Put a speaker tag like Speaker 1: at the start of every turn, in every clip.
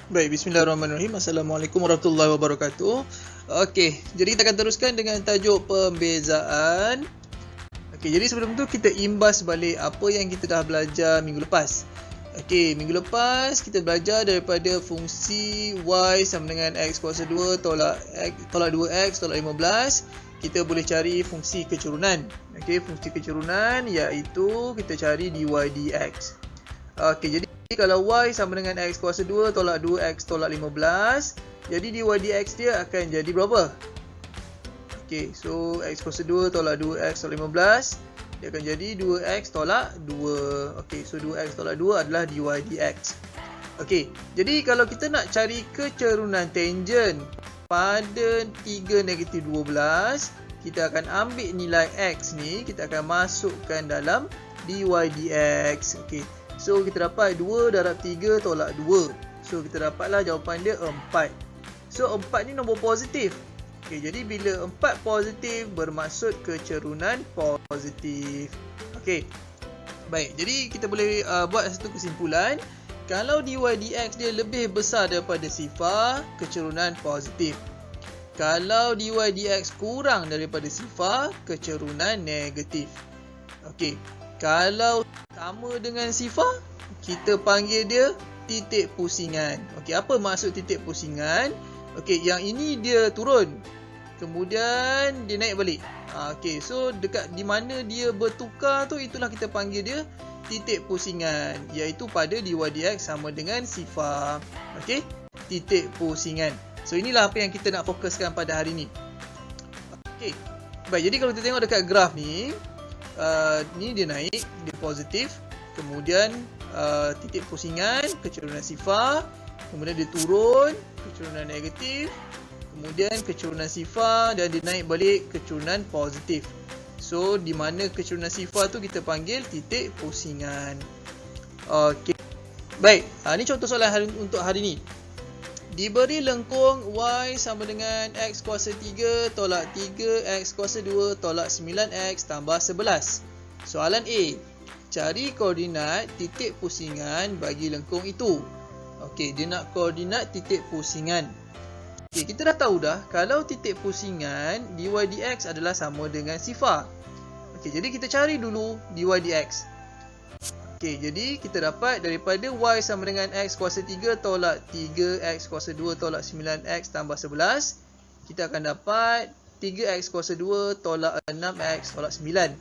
Speaker 1: Baik, bismillahirrahmanirrahim. Assalamualaikum warahmatullahi wabarakatuh. Okey, jadi kita akan teruskan dengan tajuk pembezaan. Okey, jadi sebelum tu kita imbas balik apa yang kita dah belajar minggu lepas. Okey, minggu lepas kita belajar daripada fungsi y sama dengan x kuasa 2 tolak 2x tolak 15. Kita boleh cari fungsi kecurunan. Okey, fungsi kecurunan iaitu kita cari dy dx. Okey, jadi kalau y sama dengan x kuasa 2 tolak 2x tolak 15, jadi dy dx dia akan jadi berapa? Okey, so x kuasa 2 tolak 2x tolak 15, dia akan jadi 2x tolak 2. Okey, so 2x tolak 2 adalah dy dx. Okey, jadi kalau kita nak cari kecerunan tangent pada 3 negatif 12, kita akan ambil nilai x ni, kita akan masukkan dalam dy dx. Okey, so kita dapat 2 darab 3 tolak 2. So kita dapatlah jawapan dia 4. So 4 ni nombor positif. Okey, jadi bila 4 positif bermaksud kecerunan positif. Okey. Baik, jadi kita boleh buat satu kesimpulan. Kalau dy dx dia lebih besar daripada sifar, kecerunan positif. Kalau dy dx kurang daripada sifar, kecerunan negatif. Okey. Kalau sama dengan sifar, kita panggil dia titik pusingan. Okey, apa maksud titik pusingan? Okey, yang ini dia turun, kemudian dia naik balik. Okey, so dekat di mana dia bertukar tu, itulah kita panggil dia titik pusingan, iaitu pada dy dx sama dengan sifar. Okey, titik pusingan. So inilah apa yang kita nak fokuskan pada hari ni. Okey. Baik, jadi kalau kita tengok dekat graf ni, ni dia naik, dia positif, kemudian titik pusingan, kecerunan sifar, kemudian dia turun, kecerunan negatif, kemudian kecerunan sifar, dan dia naik balik kecerunan positif. So di mana kecerunan sifar tu kita panggil titik pusingan. Okey. Baik, ni contoh soalan untuk hari ni. Diberi lengkung y sama dengan x kuasa 3 tolak 3x kuasa 2 tolak 9x tambah 11. Soalan A. Cari koordinat titik pusingan bagi lengkung itu. Okey, dia nak koordinat titik pusingan. Okey, kita dah tahu dah kalau titik pusingan dy dx adalah sama dengan sifar. Okey, jadi kita cari dulu dy dx. Okey, jadi kita dapat daripada y sama dengan x kuasa 3 tolak 3x kuasa 2 tolak 9x tambah 11, kita akan dapat 3x kuasa 2 tolak 6x tolak 9.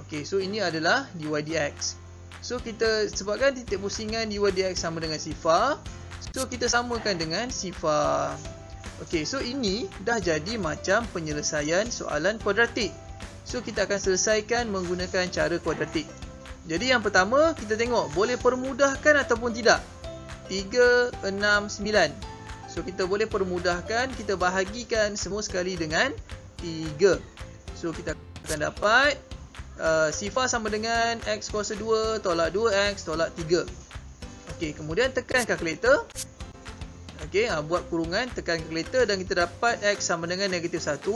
Speaker 1: Okey, so ini adalah dy dx. So kita sebabkan titik pusingan dy dx sama dengan sifar, so kita samakan dengan sifar. Okey, so ini dah jadi macam penyelesaian soalan kuadratik. So kita akan selesaikan menggunakan cara kuadratik. Jadi yang pertama, kita tengok boleh permudahkan ataupun tidak. 3, 6, 9. So kita boleh permudahkan, kita bahagikan semua sekali dengan 3. So kita akan dapat sifar sama dengan x kuasa 2 tolak 2x tolak 3. Okey, kemudian tekan kalkulator. Okey, buat kurungan, tekan kalkulator dan kita dapat x sama dengan negatif 1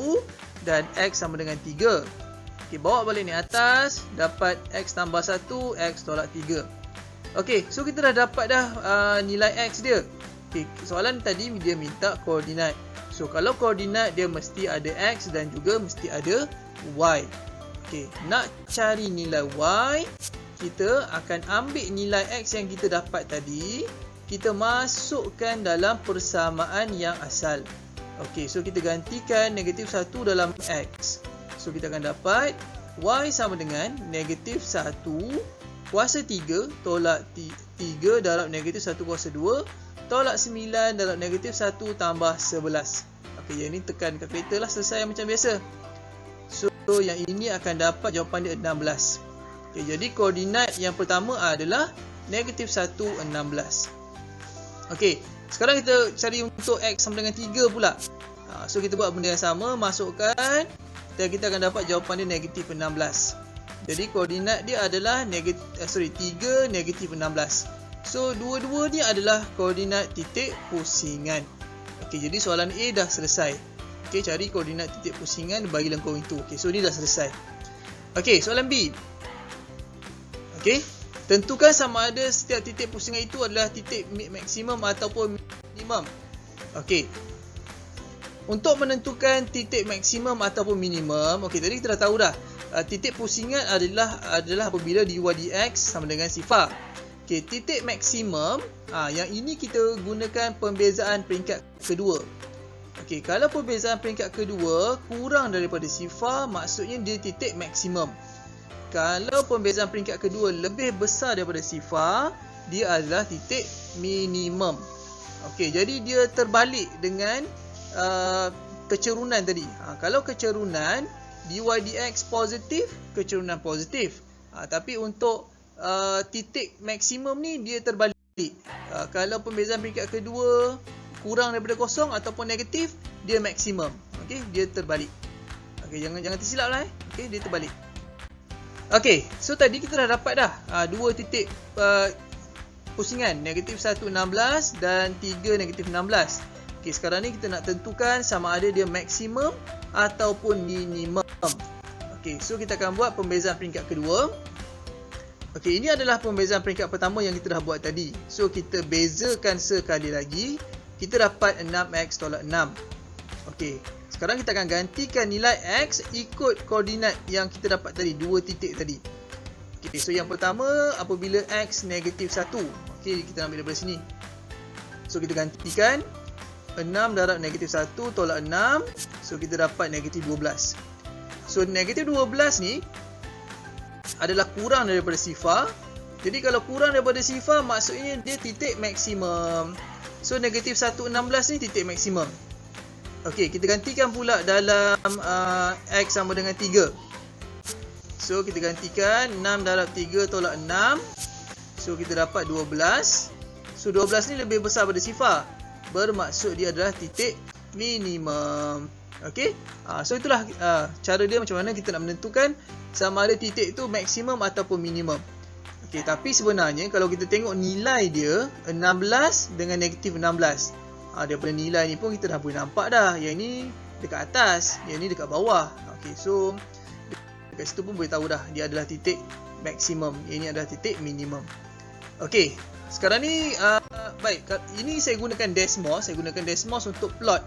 Speaker 1: dan x sama dengan 3. Okey, bawa balik ni atas, dapat x tambah 1, x tolak 3. Okey, so kita dah dapat dah nilai x dia. Okey, soalan tadi dia minta koordinat. So kalau koordinat dia mesti ada x dan juga mesti ada y. Okey, nak cari nilai y, kita akan ambil nilai x yang kita dapat tadi, kita masukkan dalam persamaan yang asal. Okey, so kita gantikan negatif 1 dalam x. So kita akan dapat y sama dengan negatif 1 kuasa 3 tolak 3 darab negatif 1 kuasa 2 tolak 9 darab negatif 1 tambah 11. Okey, yang ni tekan kalkulator lah, selesai macam biasa. So yang ini akan dapat jawapan dia 16. Okey, jadi koordinat yang pertama adalah negatif 1, 16. Okey, sekarang kita cari untuk x sama dengan 3 pula. So kita buat benda yang sama, masukkan, dan kita akan dapat jawapan dia negatif 16. Jadi koordinat dia adalah 3, negatif 16. So dua-dua ni adalah koordinat titik pusingan. Okey, jadi soalan A dah selesai. Okey, cari koordinat titik pusingan bagi lengkung itu. Okey, so ni dah selesai. Okey, soalan B. Okey, tentukan sama ada setiap titik pusingan itu adalah titik maksimum ataupun maksimum. Okey. Untuk menentukan titik maksimum ataupun minimum, okey, tadi kita dah tahu dah. Titik pusingan adalah apabila dy dx sama dengan sifar. Okey, titik maksimum, yang ini kita gunakan pembezaan peringkat kedua. Okey, kalau pembezaan peringkat kedua kurang daripada sifar, maksudnya dia titik maksimum. Kalau pembezaan peringkat kedua lebih besar daripada sifar, dia adalah titik minimum. Okey, jadi dia terbalik dengan kecerunan tadi. Kalau kecerunan dy dx positif, kecerunan positif. Tapi untuk titik maksimum ni dia terbalik. Kalau pembezaan peringkat kedua kurang daripada kosong ataupun negatif, dia maksimum. Okey, dia terbalik. Okey, jangan tersilap lah. Okey, dia terbalik. Okey, so tadi kita dah dapat dah dua titik pusingan, negatif 1, 16 dan 3, negatif 16. Okey, sekarang ni kita nak tentukan sama ada dia maksimum ataupun minimum. Okey, so kita akan buat pembezaan peringkat kedua. Okey, ini adalah pembezaan peringkat pertama yang kita dah buat tadi. So kita bezakan sekali lagi. Kita dapat 6x tolak 6. Okey, sekarang kita akan gantikan nilai x ikut koordinat yang kita dapat tadi, dua titik tadi. Okey, so yang pertama apabila x negatif 1. Okey, kita ambil daripada sini. So kita gantikan 6 darab negatif 1 tolak 6. So kita dapat negatif 12. So negatif 12 ni adalah kurang daripada sifar. Jadi kalau kurang daripada sifar, maksudnya dia titik maksimum. So negatif 1, 16 ni titik maksimum. Okey, kita gantikan pula dalam x sama dengan 3. So kita gantikan 6 darab 3 tolak 6. So kita dapat 12. So 12 ni lebih besar daripada sifar, bermaksud dia adalah titik minimum. Okey, so itulah cara dia macam mana kita nak menentukan sama ada titik itu maksimum ataupun minimum. Okey, tapi sebenarnya kalau kita tengok nilai dia 16 dengan negatif 16, daripada nilai ni pun kita dah boleh nampak dah, yang ni dekat atas, yang ni dekat bawah. Okey, so dekat situ pun boleh tahu dah dia adalah titik maksimum, yang ni adalah titik minimum. Okey, sekarang ni baik, ini saya gunakan Desmos. Saya gunakan Desmos untuk plot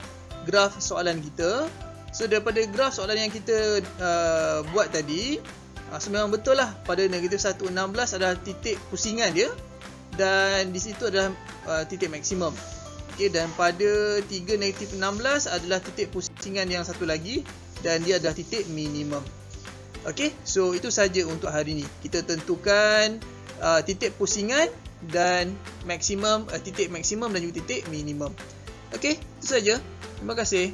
Speaker 1: graf soalan kita. So daripada graf soalan yang kita buat tadi, so memang betul lah pada negatif 1, 16 adalah titik pusingan dia, dan di situ adalah titik maksimum. Okey, dan pada 3, negatif 16 adalah titik pusingan yang satu lagi, dan dia adalah titik minimum. Okey, so itu saja untuk hari ini. Kita tentukan titik pusingan dan maksimum, titik maksimum dan juga titik minimum. Okey, itu saja. Terima kasih.